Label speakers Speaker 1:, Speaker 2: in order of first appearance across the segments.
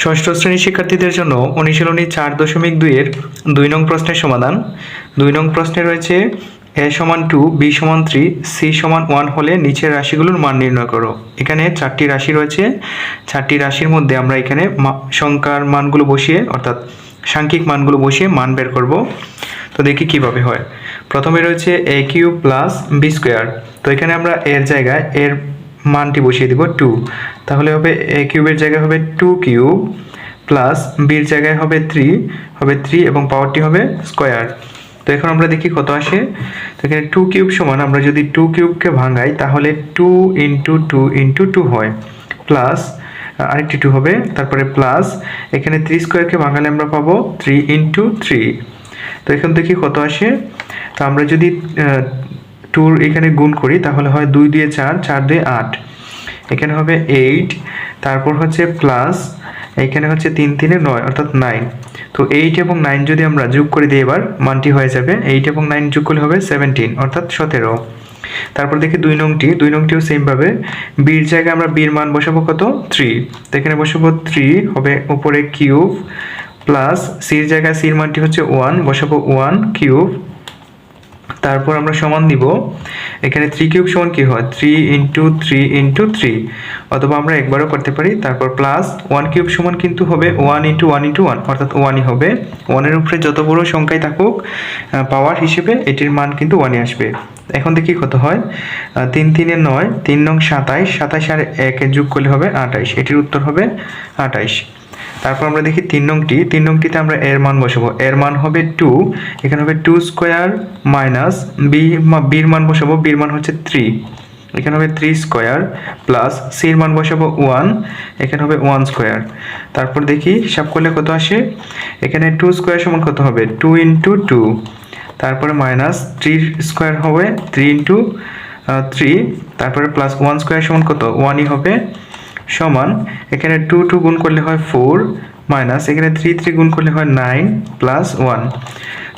Speaker 1: ষষ্ঠ শ্রেণীর শিক্ষার্থীদের জন্য অনুশীলনী 4.2 এর 2 নং প্রশ্নের সমাধান। 2 নং প্রশ্নে রয়েছে a সমান 2, b সমান 3, c সমান 1 হলে নিচের রাশিগুলোর মান নির্ণয় করো। এখানে 4টি রাশি রয়েছে। 4টি রাশির মধ্যে আমরা এখানে সংখ্যার মানগুলো বসিয়ে অর্থাৎ সাংখ্যিক মানগুলো বসিয়ে মান বের করব। তো দেখি কিভাবে হয়। প্রথমে রয়েছে a cube plus b square. তো এখানে আমরা এর জায়গায় এর মানটি বসিয়ে দিব 2, তাহলে হবে a কিউবের জায়গায় হবে 2 কিউব প্লাস b এর জায়গায় হবে 3 এবং পাওয়ারটি হবে স্কয়ার। তো এখন আমরা দেখি কত আসে। তো এখানে 2 কিউব সমান আমরা যদি 2 কিউবকে ভাঙাই তাহলে 2 ইন্টু 2 ইন্টু 2 হয়, প্লাস আরেকটি 2 হবে, তারপরে প্লাস এখানে 3 স্কয়ারকে ভাঙালে আমরা পাবো 3 ইন্টু 3। তো এখন দেখি কত আসে। তো আমরা যদি 2 এখানে গুণ করি তাহলে হয় 2 দিয়ে 4, 4 দিয়ে 8, এখানে হবে 8, তারপর হচ্ছে প্লাস এখানে হচ্ছে 3 3 9 অর্থাৎ 9। তো 8 এবং 9 যদি আমরা যোগ করে দিই এবার মানটি হয়ে যাবে 8 এবং 9 যোগ করলে হবে 17 অর্থাৎ 17। তারপর দেখি 2 নংটিও সেম ভাবে b এর জায়গায় আমরা b এর মান বসাবো কত 3, তো এখানে বসাবো 3 হবে উপরে কিউব প্লাস c এর জায়গায় c এর মানটি হচ্ছে 1 বসাবো 1 কিউব, তারপর আমরা সমান দিব এখানে 3 কিউব সমান কি হয় 3 ইন্টু 3 ইন্টু 3, অথবা আমরা একবারও করতে পারি। তারপর প্লাস 1 কিউব সমান কিন্তু হবে 1 ইন্টু 1 ইন্টু 1 অর্থাৎ 1ই হবে। 1 এর উপরে যত বড় সংখ্যাই থাকুক পাওয়ার হিসেবে এটির মান কিন্তু 1ই আসবে। এখন দেখি কত হয়। 3 3 9, 3 নং 27, 27 আর 1 যোগ করলে হবে 28, এটির উত্তর হবে 28। তারপর আমরা দেখি 3 নংটিতে আমরা এর মান বসাবো, এর মান হবে 2, এখানে হবে 2 স্কয়ার মাইনাস b এর মান বসাবো, b এর মান হচ্ছে 3, এখানে হবে 3 স্কয়ার প্লাস c এর মান বসাবো 1, এখানে হবে 1 স্কয়ার। তারপর দেখি হিসাব করলে কত আসে। এখানে 2 স্কয়ার সমান কত হবে 2 ইন্টু 2, তারপরে মাইনাস 3 স্কয়ার হবে 3 ইন্টু 3, তারপরে প্লাস 1 স্কয়ার সমান কত 1ই হবে, সমান এখানে 2 2 গুণ করলে হয় 4 মাইনাস এখানে 3 3 গুণ করলে হয় 9 প্লাস 1।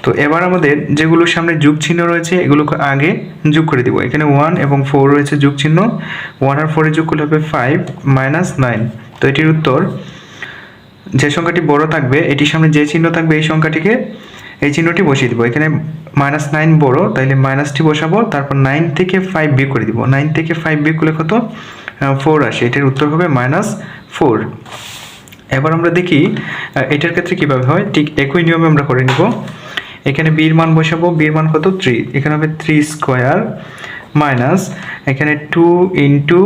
Speaker 1: তো এবার আমাদের যেগুলোর সামনে যোগ চিহ্ন রয়েছে এগুলোকে আগে যোগ করে দিব। এখানে 1 এবং 4 রয়েছে যোগ চিহ্ন, 1 আর 4 এর যোগ করলে হবে 5 মাইনাস 9। তো এটির উত্তর যে সংখ্যাটি বড় থাকবে এটির সামনে যে চিহ্ন থাকবে এই সংখ্যাটিকে এই চিহ্নটি বসিয়ে দিব। এখানে -9 বড়, তাইলে মাইনাসটি বসাবো, তারপর 9 থেকে 5 বিয়োগ করে দিব। 9 থেকে 5 বিয়োগ করলে কত 4 আসে, এটার উত্তর হবে -4। এবার আমরা দেখি এটার ক্ষেত্রে কিভাবে হয়, ঠিক একই নিয়মে আমরা করে নিব। এখানে b এর মান বসাবো, b এর মান কত 3, এখানে হবে 3 স্কয়ার মাইনাস এখানে 2 ইন্টু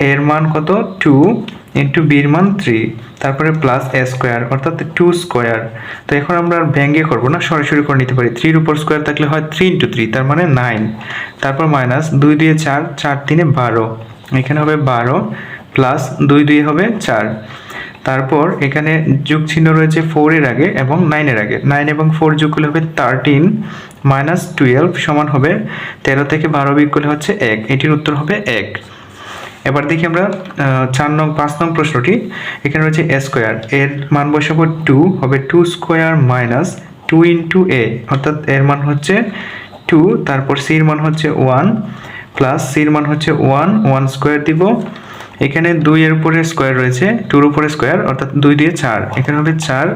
Speaker 1: এর মান কত 2 ইন্টু b এর মান 3, তারপরে প্লাস a স্কয়ার অর্থাৎ 2 স্কয়ার। তো এখন আমরা আর ভেঙে করব না, সরাসরি করে নিতে পারি। 3 এর উপর স্কয়ার থাকলে হয় 3 ইন্টু 3 তার মানে 9, তারপর মাইনাস 2 দিয়ে 4, 4 3 12, এখানে হবে 12 প্লাস 2 2 হবে 4, তারপর এখানে যোগ চিহ্ন রয়েছে 4 এর আগে এবং 9 এর আগে, 9 এবং 4 যোগ করলে হবে 13 মাইনাস 12 সমান হবে 13 থেকে 12 বিয়োগ করলে হচ্ছে 1, এটির উত্তর হবে 1। এবার দেখি আমরা 5 নং প্রশ্নটি। এখানে রয়েছে a স্কয়ার, এর মান বসাবো 2 হবে 2 স্কয়ার মাইনাস 2 ইন্টু a অর্থাৎ এর মান হচ্ছে 2, তারপর c এর মান হচ্ছে 1 প্লাস c এর মান হচ্ছে 1 স্কয়ার দিব। এখানে 2 এর উপরে স্কয়ার রয়েছে, 2 এর উপরে স্কয়ার অর্থাৎ 2 দিয়ে 4, এখানে হবে 4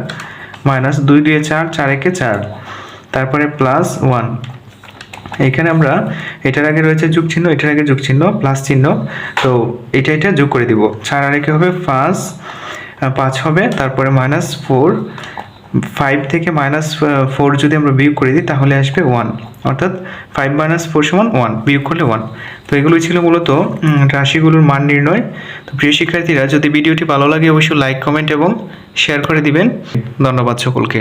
Speaker 1: মাইনাস 2 দিয়ে 4, 4 একে 4, তারপরে প্লাস 1। এখানে আমরা এটার আগে রয়েছে যোগ চিহ্ন, এটার আগে যোগ চিহ্ন প্লাস চিহ্ন, তো এটা যোগ করে দিব। 4 আর একে হবে 5 হবে, তারপরে -4, 5 থেকে -4 যদি আমরা বিয়োগ করে দিই তাহলে আসবে 1, অর্থাৎ 5 - 4 = 1, বিয়োগ করলে 1। তো এগুলোই ছিল মূলত রাশিগুলোর মান নির্ণয়। তো প্রিয় শিক্ষার্থীরা, যদি ভিডিওটি ভালো লাগে অবশ্যই লাইক, কমেন্ট এবং শেয়ার করে দিবেন। ধন্যবাদ সকলকে।